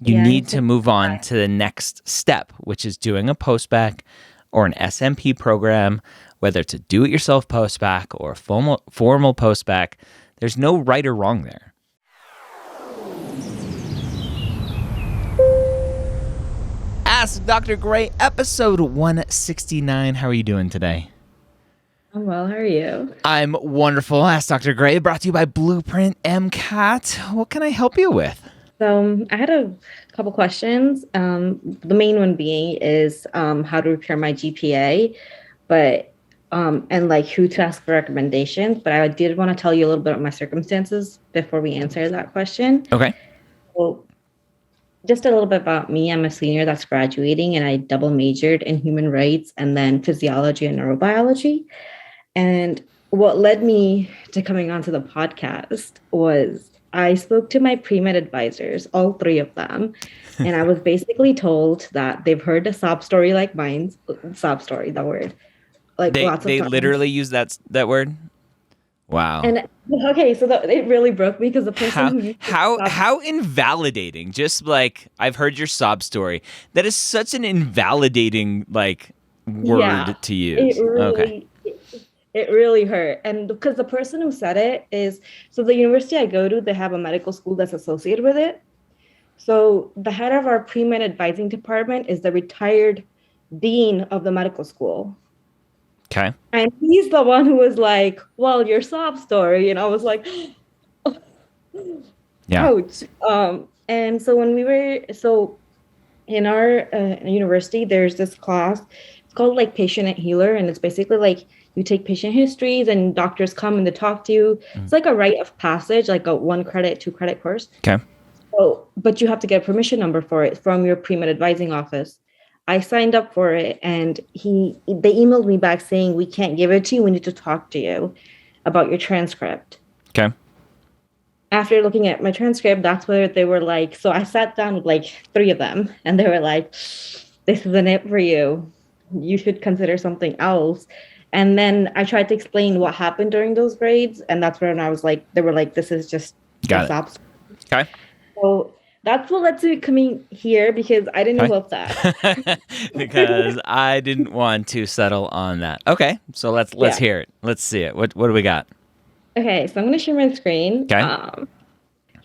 You Yeah, need it's to just move on to the next step, which is doing a postbac or an SMP program, whether it's a do-it-yourself postbac or a formal postbac. There's no right or wrong there. Ask Dr. Gray, episode 169. How are you doing today? I'm well. How are you? I'm wonderful. Ask Dr. Gray, brought to you by Blueprint MCAT. What can I help you with? So I had a couple questions. The main one being is how to repair my GPA, but and like who to ask for recommendations. But I did want to tell you a little bit of my circumstances before we answer that question. Okay. Well, just a little bit about me. I'm a senior that's graduating, and I double majored in human rights and then physiology and neurobiology. And what led me to coming onto the podcast was I spoke to my pre-med advisors, all three of them, and I was basically told that they've heard a sob story like mine, sob story, the word, like lots of They times. literally use that word? Wow. And okay, so it really broke me because the person How who used to how sob, how invalidating. Just like I've heard your sob story. That is such an invalidating yeah, word to it use. Okay. really, it really hurt. And because the person who said it is, so the university I go to, they have a medical school that's associated with it. So the head of our pre-med advising department is the retired dean of the medical school. Okay. And he's the one who was like, well, your sob story. And I was like, Yeah. ouch. And so so in our university, there's this class, it's called like patient and healer. And it's basically like you take patient histories and doctors come and they talk to you. It's like a rite of passage, like a 1 credit, 2 credit course. Okay. Oh, but you have to get a permission number for it from your pre-med advising office. I signed up for it and they emailed me back saying we can't give it to you. We need to talk to you about your transcript. Okay. After looking at my transcript, that's where they were like, so I sat down with like three of them and they were like, this isn't it for you. You should consider something else. And then I tried to explain what happened during those grades. And that's when I was like, they were like, this is just Got a it. Okay. So that's what led to coming here because I didn't know about that. Because I didn't want to settle on that. Okay. So let's Yeah. hear it. Let's see it. What do we got? Okay, so I'm going to share my screen. Okay. Can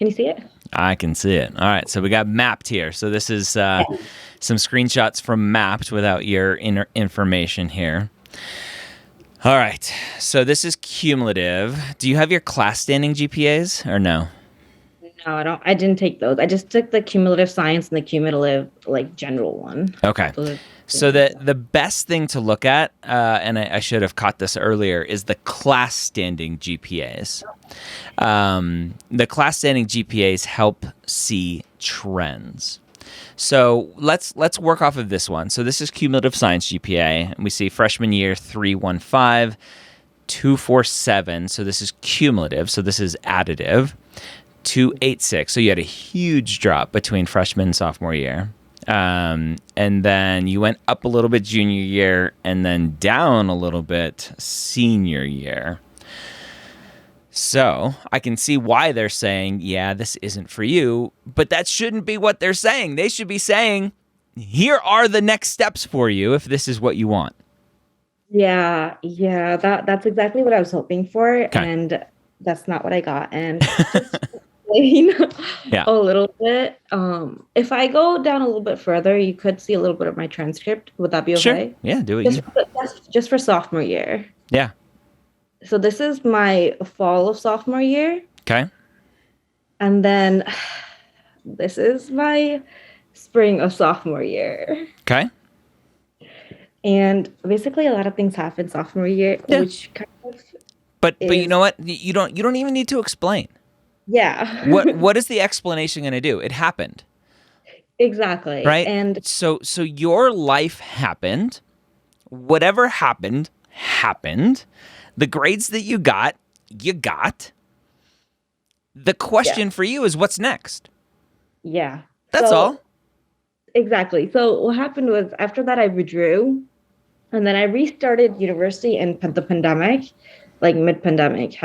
you see it? I can see it. All right. So we got Mapped here. So this is some screenshots from Mapped without your information here. All right. So this is cumulative. Do you have your class standing GPAs or no? No, I don't. I didn't take those. I just took the cumulative science and the cumulative like general one. Okay. So the best thing to look at, and I should have caught this earlier, is the class standing GPAs. The class standing GPAs help see trends. So let's work off of this one. So this is cumulative science GPA, and we see freshman year 315, 247. So this is cumulative. So this is additive. 286. So you had a huge drop between freshman and sophomore year. And then you went up a little bit junior year and then down a little bit senior year. So I can see why they're saying, yeah, this isn't for you, but that shouldn't be what they're saying. They should be saying, here are the next steps for you if this is what you want. Yeah, that's exactly what I was hoping for, Okay. and that's not what I got. And just explain Yeah. a little bit. If I go down a little bit further, you could see a little bit of my transcript. Would that be Sure. okay? Yeah, do it. Just for sophomore year. Yeah. So this is my fall of sophomore year, Okay. and then this is my spring of sophomore year. Okay. And basically, a lot of things happen sophomore year, Yeah. which kind of But you is know what? You don't even need to explain. yeah. What is the explanation going to do? It happened. Exactly. Right? And So your life happened. Whatever happened. The grades that you got. The question for you is what's next? yeah. That's So, all. Exactly. So what happened was after that I withdrew, and then I restarted university in the pandemic, like mid-pandemic.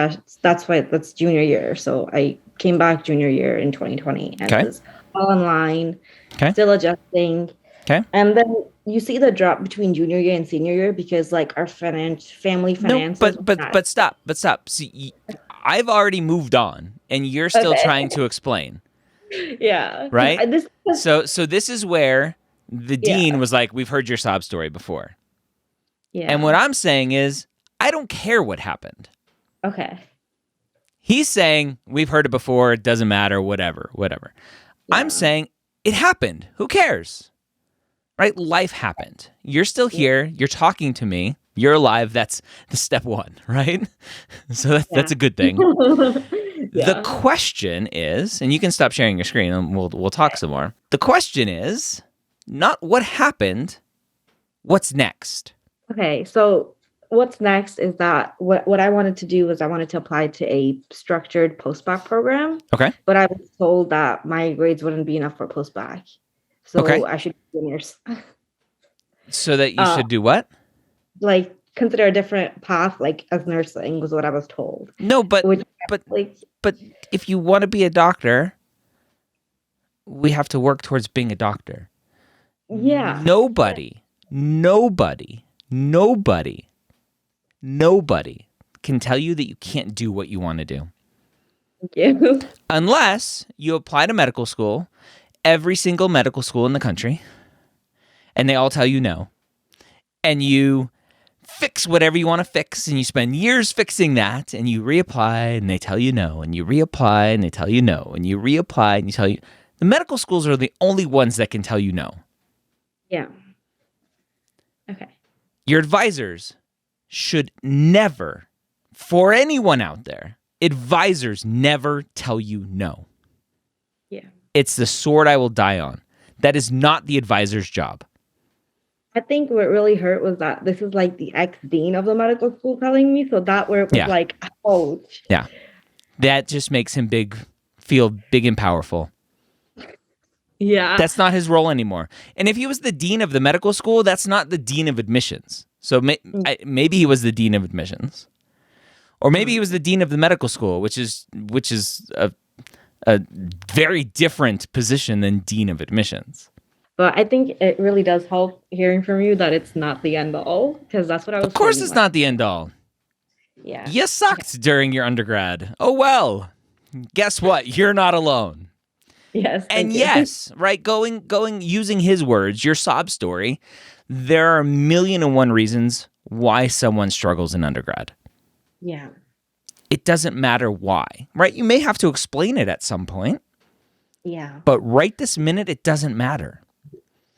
That's junior year. So I came back junior year in 2020 and Okay. was all online, Okay. still adjusting. Okay. And then you see the drop between junior year and senior year because like our family No, finances were not but stop. See, I've already moved on, and you're still okay. trying to explain, Yeah. right? This So this is where the dean yeah. was like, "We've heard your sob story before," and Yeah. what I'm saying is, I don't care what happened. Okay. He's saying we've heard it before. It doesn't matter. Whatever. Whatever. I'm Yeah. saying it happened. Who cares? Right? Life happened. You're still Yeah. here. You're talking to me. You're alive. That's the step one, right? So that's Yeah. a good thing. The Yeah. question is, and you can stop sharing your screen and we'll talk some more. The question is not what happened, what's next? Okay. So what's next is that what I wanted to do was I wanted to apply to a structured post-bac program, Okay. but I was told that my grades wouldn't be enough for post-bac. So Okay. I should be a nurse. So that you Uh, should do what? like consider a different path, like as nursing was what I was told. No, Which but like but if you want to be a doctor, we have to work towards being a doctor. yeah. Nobody, nobody, nobody, nobody can tell you that you can't do what you want to do. Thank you. Unless you apply to medical school, every single medical school in the country, and they all tell you no. And you fix whatever you want to fix, and you spend years fixing that, and you reapply, and they tell you no, and you reapply, and they tell you no, and you reapply, and you tell you. The medical schools are the only ones that can tell you no. Yeah. Okay. Your advisors should never, for anyone out there, advisors never tell you no. Yeah. It's the sword I will die on. That is not the advisor's job. I think what really hurt was that this is like the ex-dean of the medical school telling me. So that where it was Yeah. like, ouch. Yeah. That just makes him feel big and powerful. Yeah. That's not his role anymore. And if he was the dean of the medical school, that's not the dean of admissions. So maybe he was the dean of admissions, or maybe he was the dean of the medical school, which is a very different position than dean of admissions. But I think it really does help hearing from you that it's not the end all, because that's what I was. Of course, feeling it's like. not the end all. Yeah. You sucked during your undergrad. Oh well. Guess what? You're not alone. Yes. And thank you. yes, right, using his words, your sob story, there are a million and one reasons why someone struggles in undergrad. Yeah. It doesn't matter why, right? You may have to explain it at some point, Yeah. but right this minute, it doesn't matter.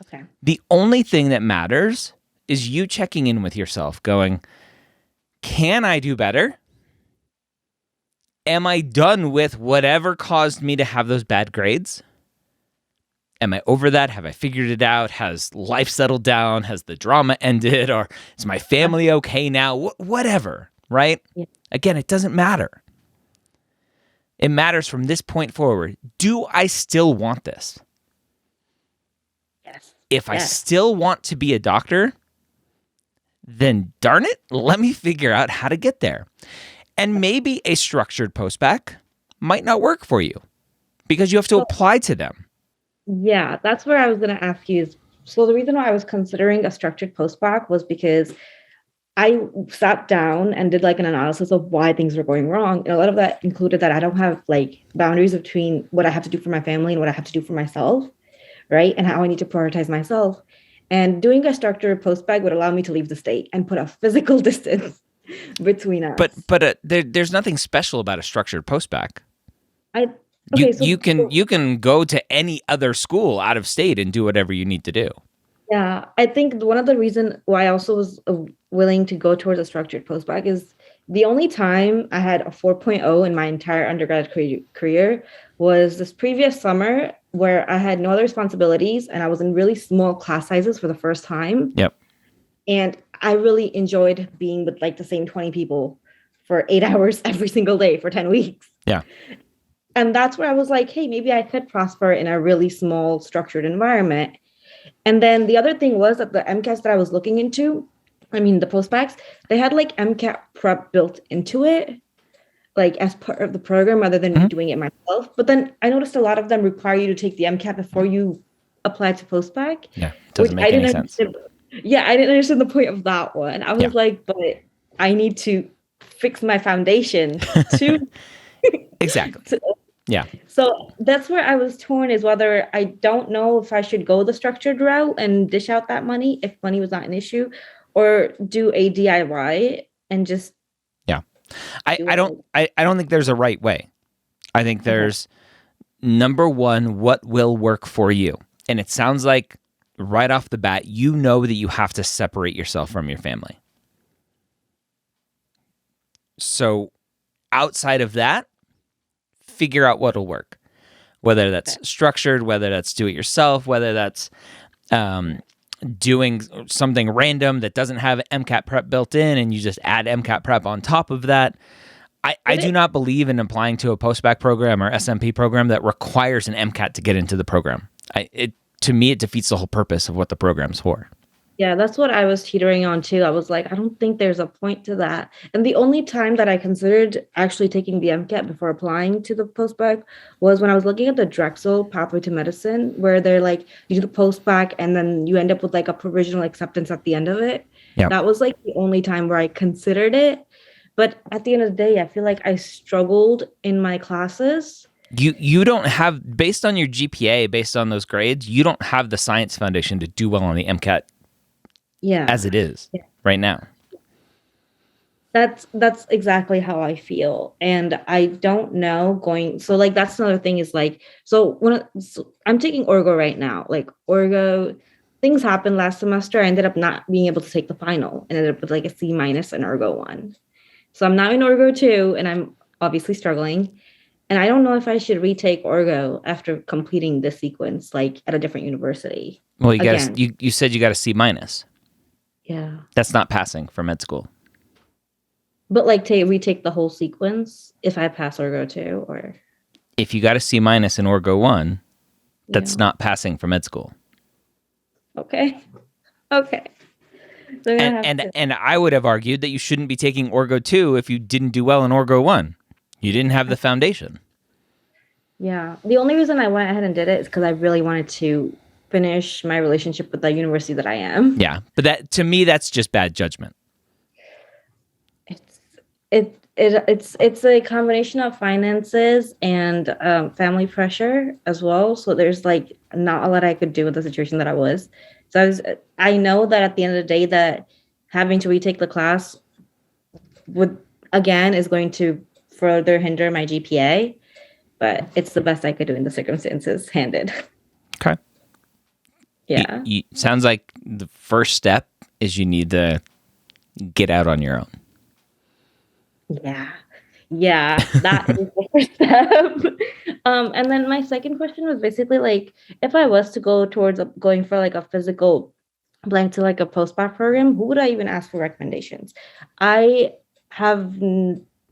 Okay. The only thing that matters is you checking in with yourself, going, can I do better? Am I done with whatever caused me to have those bad grades? Am I over that? Have I figured it out? Has life settled down? Has the drama ended? Or is my family okay now? Whatever, right? Yeah. Again, it doesn't matter. It matters from this point forward. Do I still want this? Yes. If I Yes. still want to be a doctor, then darn it, let me figure out how to get there. And maybe a structured postbac might not work for you because you have to apply to them. Yeah, that's where I was going to ask you. So the reason why I was considering a structured postbac was because I sat down and did like an analysis of why things were going wrong. And a lot of that included that I don't have like boundaries between what I have to do for my family and what I have to do for myself, right? And how I need to prioritize myself. And doing a structured postbac would allow me to leave the state and put a physical distance between us. But there's nothing special about a structured postbac. You can go to any other school out of state and do whatever you need to do. Yeah, I think one of the reasons why I also was willing to go towards a structured postbac is the only time I had a 4.0 in my entire undergrad career was this previous summer where I had no other responsibilities and I was in really small class sizes for the first time. Yep. And I really enjoyed being with like the same 20 people for 8 hours every single day for 10 weeks. Yeah. And that's where I was like, hey, maybe I could prosper in a really small structured environment. And then the other thing was that the MCATs that I was looking into, I mean, the postbacs, they had like MCAT prep built into it. like as part of the program rather than me Mhm. doing it myself. But then I noticed a lot of them require you to take the MCAT before you apply to postbac, Yeah, which doesn't I make any didn't sense. understand. Yeah, I didn't understand the point of that one. I Yeah. was like, but I need to fix my foundation to, Exactly. to Yeah. so that's where I was torn is whether I don't know if I should go the structured route and dish out that money if money was not an issue, or do a DIY and just Yeah. do I don't it. I don't think there's a right way. I think Okay. there's number one, what will work for you. And it sounds like right off the bat, you know that you have to separate yourself from your family. So outside of that, figure out what'll work. Whether that's Okay. structured, whether that's do it yourself, whether that's um, doing something random that doesn't have MCAT prep built in and you just add MCAT prep on top of that. I Would do it not believe in applying to a postbac program or SMP program that requires an MCAT to get into the program. To me, it defeats the whole purpose of what the program's for. Yeah, that's what I was teetering on too. I was like, I don't think there's a point to that. And the only time that I considered actually taking the MCAT before applying to the postbac was when I was looking at the Drexel Pathway to Medicine, where they're like, you do the postbac and then you end up with like a provisional acceptance at the end of it. Yeah. That was like the only time where I considered it. But at the end of the day, I feel like I struggled in my classes. You don't have, based on your GPA, based on those grades, you don't have the science foundation to do well on the MCAT Yeah. as it is right now. That's exactly how I feel. And I don't know going so like that's another thing is like so I'm taking Orgo right now. Like Orgo things happened last semester. I ended up not being able to take the final. I ended up with like a C minus in Orgo 1. So I'm now in Orgo 2 and I'm obviously struggling. And I don't know if I should retake Orgo after completing this sequence like at a different university. Well, Again. you said you got a C minus. Yeah. That's not passing for med school. But like to retake the whole sequence if I pass Orgo 2 or If you got a C minus in Orgo 1, that's yeah. not passing for med school. Okay. Okay. So I'm gonna have to. And I would have argued that you shouldn't be taking Orgo 2 if you didn't do well in Orgo 1. You didn't have the foundation. Yeah. The only reason I went ahead and did it is because I really wanted to finish my relationship with the university that I am. Yeah, but that to me that's just bad judgment. It's it's a combination of finances and family pressure as well. So there's like not a lot I could do with the situation that I was. So I know that at the end of the day that having to retake the class would again is going to further hinder my GPA, but it's the best I could do in the circumstances handed. Okay. Yeah. Sounds like the first step is you need to get out on your own. Yeah. Yeah, that is the first step. And then my second question was basically like, if I was to go towards going for like a physical blank to like a post-bac program, who would I even ask for recommendations? I have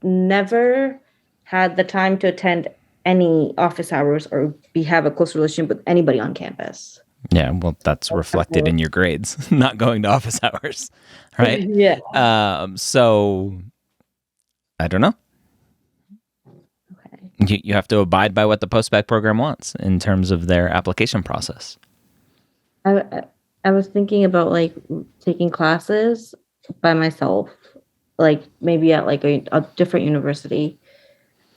never had the time to attend any office hours or have a close relationship with anybody on campus. Yeah, well, that's reflected in your grades, not going to office hours, right? Yeah. So I don't know. Okay. You have to abide by what the post-bac program wants in terms of their application process. I was thinking about like taking classes by myself, like maybe at like a different university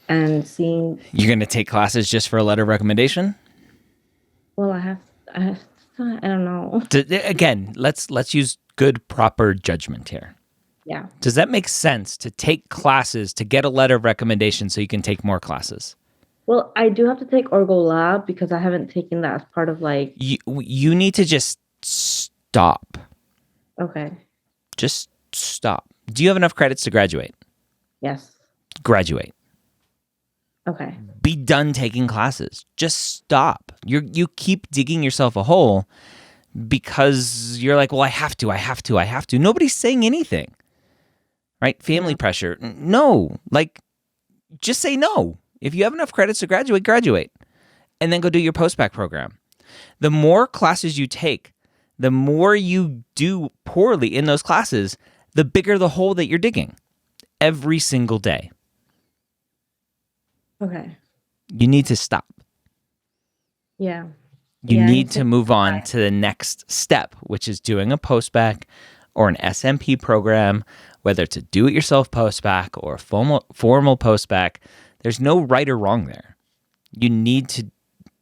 and seeing. You're going to take classes just for a letter of recommendation? Well, I don't know. Again, let's use good, proper judgment here. Yeah. Does that make sense to take classes to get a letter of recommendation so you can take more classes? Well, I do have to take Orgo Lab because I haven't taken that as part of like. You need to just stop. Okay. Just stop. Do you have enough credits to graduate? Yes. Graduate. Okay. Be done taking classes. Just stop. You keep digging yourself a hole because you're like, well, I have to. Nobody's saying anything. Right? Family pressure. No. Like, just say no. If you have enough credits to graduate, graduate. And then go do your post-bac program. The more classes you take, the more you do poorly in those classes, the bigger the hole that you're digging every single day. Okay. You need to stop. Yeah. You Yeah. need to move on to the next step, which is doing a post-bac or an SMP program, whether it's a do-it-yourself post-bac or a formal post-bac. There's no right or wrong there. You need to,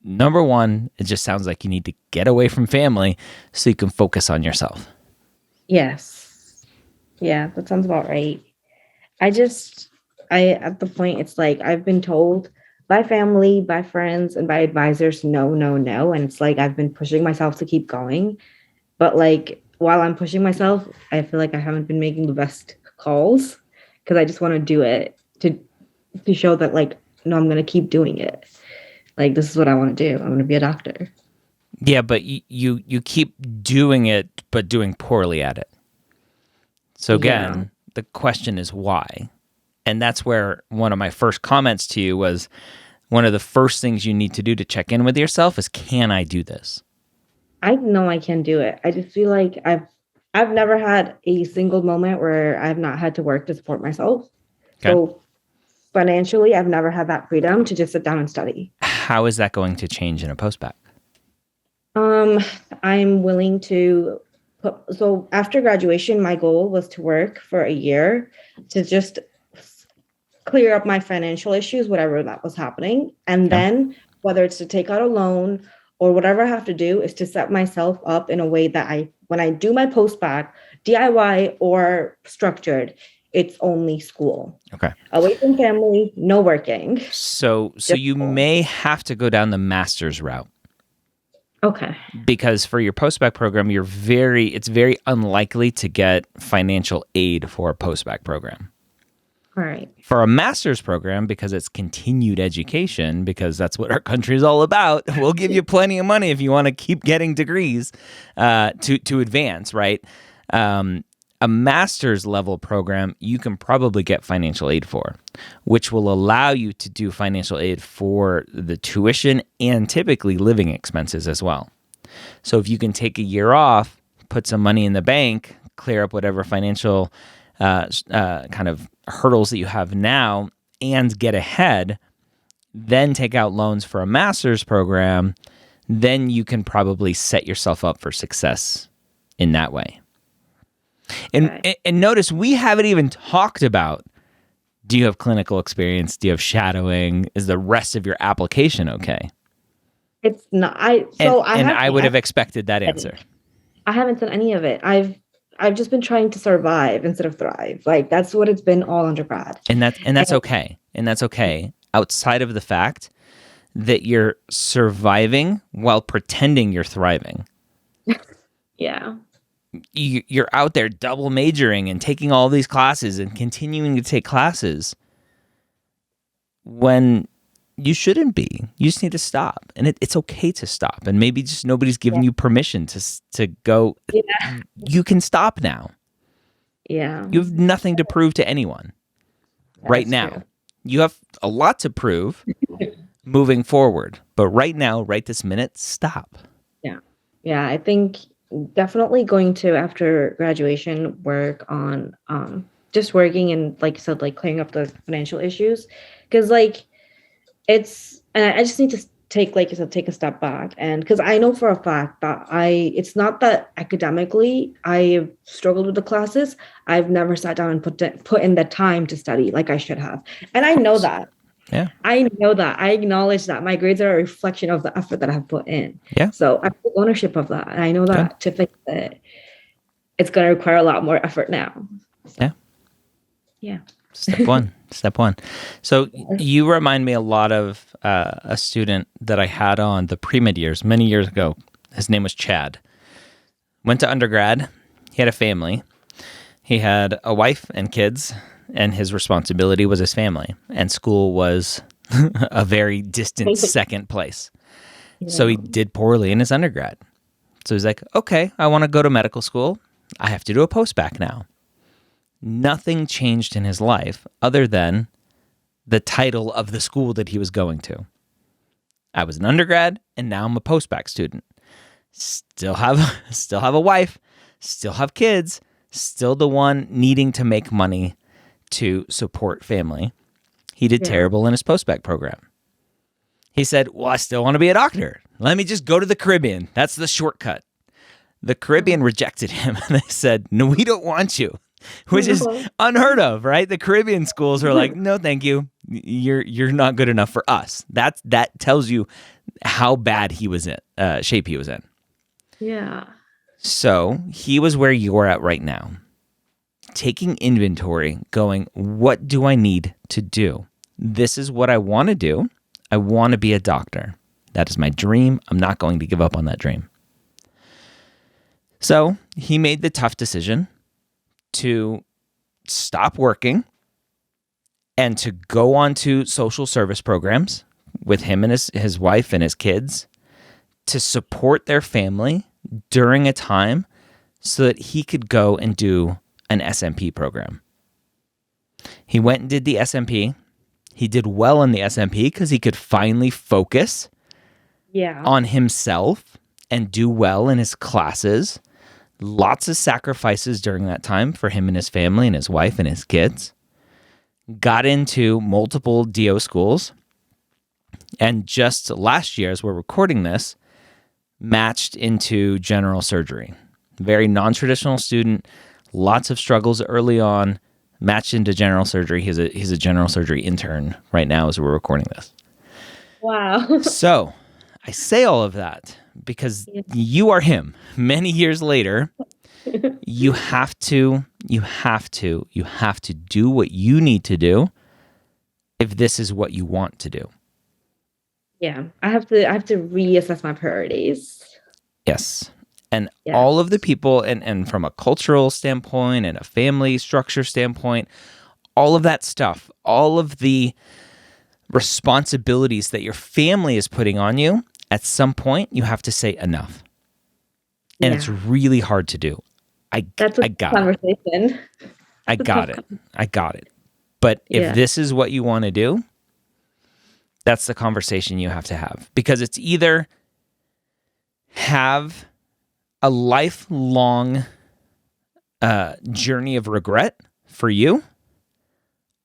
number one, it just sounds like you need to get away from family so you can focus on yourself. Yes. Yeah, that sounds about right. At the point, it's like I've been told by family, by friends, and by advisors, no, no, no. And it's like I've been pushing myself to keep going. But like while I'm pushing myself, I feel like I haven't been making the best calls because I just want to do it to show that like, no, I'm gonna keep doing it. Like this is what I want to do. I'm gonna be a doctor. Yeah, but you keep doing it, but doing poorly at it. So Yeah. again, the question is why? And that's where one of my first comments to you was one of the first things you need to do to check in with yourself is, can I do this? I know I can do it. I just feel like I've never had a single moment where I've not had to work to support myself. Okay. So financially, I've never had that freedom to just sit down and study. How is that going to change in a post-bac? Um, I'm willing to so after graduation, my goal was to work for a year to just clear up my financial issues, whatever that was happening. And Okay. then whether it's to take out a loan or whatever I have to do is to set myself up in a way that when I do my post-bac, DIY or structured, it's only school. Okay. Away from family, no working. So you may have to go down the master's route. Okay. Because for your post-bac program, it's very unlikely to get financial aid for a post-bac program. All right. For a master's program, because it's continued education, because that's what our country is all about, we'll give you plenty of money if you want to keep getting degrees to advance, right? A master's level program, you can probably get financial aid for, which will allow you to do financial aid for the tuition and typically living expenses as well. So if you can take a year off, put some money in the bank, clear up whatever financial kind of hurdles that you have now and get ahead, then take out loans for a master's program, then you can probably set yourself up for success in that way. And notice we haven't even talked about, do you have clinical experience? Do you have shadowing? Is the rest of your application okay? It's not. I would have expected that answer. I haven't done any of it. I've just been trying to survive instead of thrive. Like that's what it's been all undergrad. And that's okay. And that's okay. Outside of the fact that you're surviving while pretending you're thriving. Yeah. You're out there double majoring and taking all these classes and continuing to take classes when you shouldn't be. You just need to stop. And it's okay to stop. And maybe just nobody's giving you permission to go. Yeah. You can stop now. Yeah. You have nothing to prove to anyone right now. True. You have a lot to prove moving forward. But right now, right this minute, stop. Yeah. Yeah. I think definitely going to, after graduation, work on just working and, like you said, like clearing up the financial issues. Because like, and I just need to take, like you said, take a step back. And because I know for a fact that it's not that academically I've struggled with the classes. I've never sat down and put in the time to study like I should have. And I know that. Yeah. I know that. I acknowledge that my grades are a reflection of the effort that I've put in. Yeah. So I take ownership of that. And I know that to fix it, it's going to require a lot more effort now. So, yeah. Yeah. Step one. So you remind me a lot of a student that I had on the pre-med years many years ago. His name was Chad. Went to undergrad. He had a family. He had a wife and kids, and his responsibility was his family. And school was a very distant second place. Yeah. So he did poorly in his undergrad. So he's like, okay, I want to go to medical school. I have to do a post-bac now. Nothing changed in his life other than the title of the school that he was going to. I was an undergrad, and now I'm a post-bac student. Still have a wife, still have kids, still the one needing to make money to support family. He did Yeah. terrible in his post-bac program. He said, well, I still want to be a doctor. Let me just go to the Caribbean. That's the shortcut. The Caribbean rejected him. They said, no, we don't want you, which is No. unheard of, right? The Caribbean schools are like, no, thank you. You're not good enough for us. That tells you how bad he was in, shape he was in. Yeah. So he was where you're at right now, taking inventory, going, what do I need to do? This is what I want to do. I want to be a doctor. That is my dream. I'm not going to give up on that dream. So he made the tough decision to stop working and to go on to social service programs with him and his wife and his kids to support their family during a time so that he could go and do an SMP program. He went and did the SMP. He did well in the SMP because he could finally focus Yeah. on himself and do well in his classes. Lots of sacrifices during that time for him and his family and his wife and his kids. Got into multiple DO schools. And just last year, as we're recording this, matched into general surgery. Very non-traditional student, lots of struggles early on, matched into general surgery. He's a general surgery intern right now as we're recording this. Wow. So I say all of that because you are him. Many years later, you have to do what you need to do if this is what you want to do. Yeah. I have to reassess my priorities. Yes. And Yeah. all of the people, and from a cultural standpoint and a family structure standpoint, all of that stuff, all of the responsibilities that your family is putting on you, at some point you have to say enough. And it's really hard to do. That's a conversation. I got it. But if this is what you want to do, that's the conversation you have to have. Because it's either have a lifelong journey of regret for you,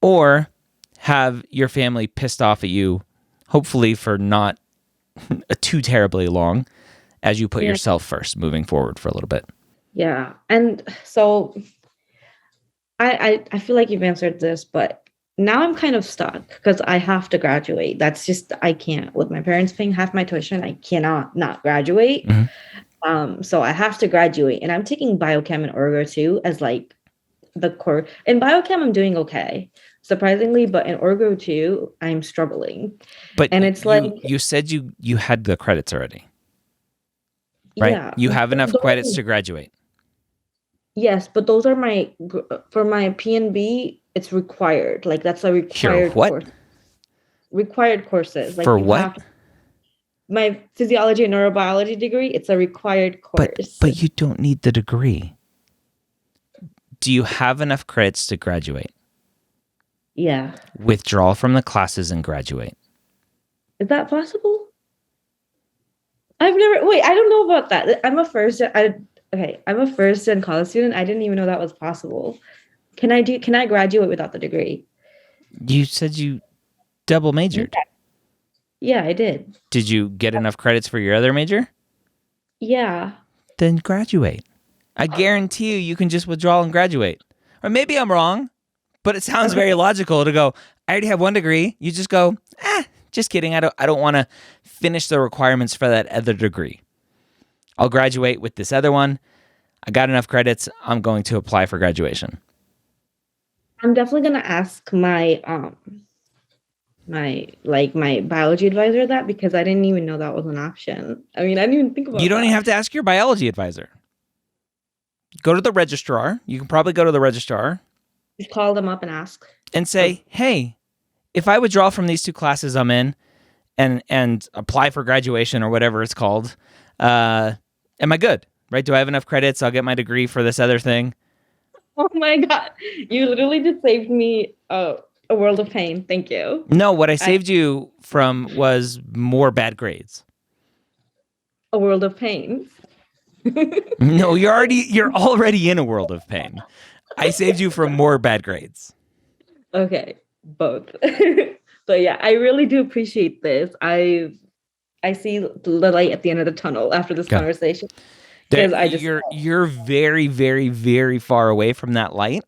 or have your family pissed off at you, hopefully for not too terribly long, as you put yourself first moving forward for a little bit. Yeah. And so I feel like you've answered this, but now I'm kind of stuck because I have to graduate. That's just, I can't. With my parents paying half my tuition, I cannot not graduate. Mm-hmm. So I have to graduate. And I'm taking biochem and orgo too as like the core. In biochem, I'm doing okay, surprisingly, but in orgo too, I'm struggling. But and it's you said you had the credits already, right? Yeah, you have enough credits to graduate. Yes, but those are for my PNB, it's required. Like that's a required course. Required courses. Like for what? My physiology and neurobiology degree, it's a required course. But you don't need the degree. Do you have enough credits to graduate? Yeah. Withdraw from the classes and graduate. Is that possible? I don't know about that. I'm a first gen college student. I didn't even know that was possible. Can I graduate without the degree? You said you double majored. Yeah, I did. Did you get enough credits for your other major? Yeah. Then graduate. I guarantee you can just withdraw and graduate. Or maybe I'm wrong, but it sounds very logical to go, I already have one degree. You just go, just kidding. I don't want to finish the requirements for that other degree. I'll graduate with this other one. I got enough credits. I'm going to apply for graduation. I'm definitely going to ask my my biology advisor that, because I didn't even know that was an option. I mean, I didn't even think about it. You don't even have to ask your biology advisor. Go to the registrar. You can probably go to the registrar. Just call them up and ask. And say, hey, if I withdraw from these two classes I'm in and apply for graduation or whatever it's called, am I good? Right? Do I have enough credits? I'll get my degree for this other thing. Oh my God. You literally just saved me a world of pain. Thank you. No, what I saved you from was more bad grades. A world of pain. No, you're already in a world of pain. I saved you from more bad grades. Okay. both. But yeah, I really do appreciate this. I see the light at the end of the tunnel after this Good. conversation because I just You're very, very, very far away from that light.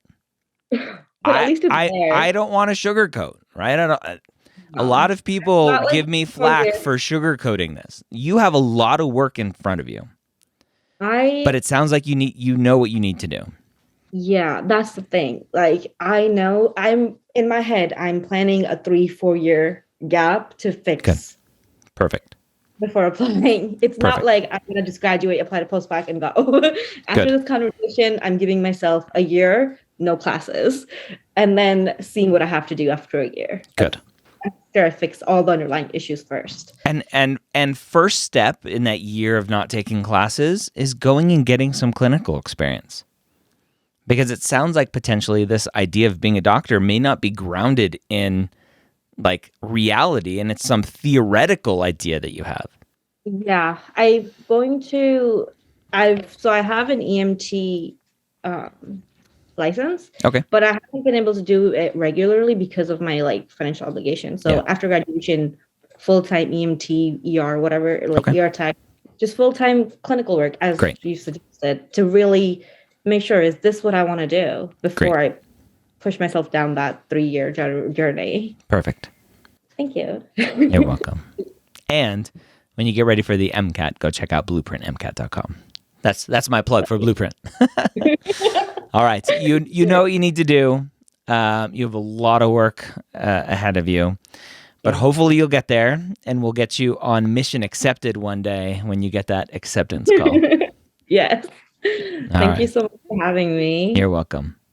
but at least it's I there. don't want to sugarcoat, right? I don't. A No. lot of people Not like give me for flack for sugarcoating this. You have a lot of work in front of you, but I it sounds like you know what you need to do. yeah, that's the thing. Like I know I'm in my head, I'm planning a 3-4 year gap to Good. fix Perfect. before applying. It's not Perfect. like I'm gonna just graduate, apply to postbac, and go. After Good. this conversation, I'm giving myself a year, no classes, and then seeing what I have to do after a year. Good. After I fix all the underlying issues first. And first step in that year of not taking classes is going and getting some clinical experience. Because it sounds like potentially this idea of being a doctor may not be grounded in like reality, and it's some theoretical idea that you have. Yeah, I'm going to. I have an EMT um, license, Okay. but I haven't been able to do it regularly because of my like financial obligations. Yeah. So after graduation, full time EMT, ER, whatever, like Okay. ER tech, just full time clinical work, as Great. you suggested, to really make sure is this what I want to do before Great. I push myself down that 3 year journey. Perfect. Thank you. You're welcome. And when you get ready for the MCAT, go check out blueprintmcat.com. That's my plug for Blueprint. All right. You know what you need to do. You have a lot of work ahead of you. But hopefully you'll get there, and we'll get you on mission accepted one day when you get that acceptance call. Yes. All Thank you right. so much for having me. You're welcome.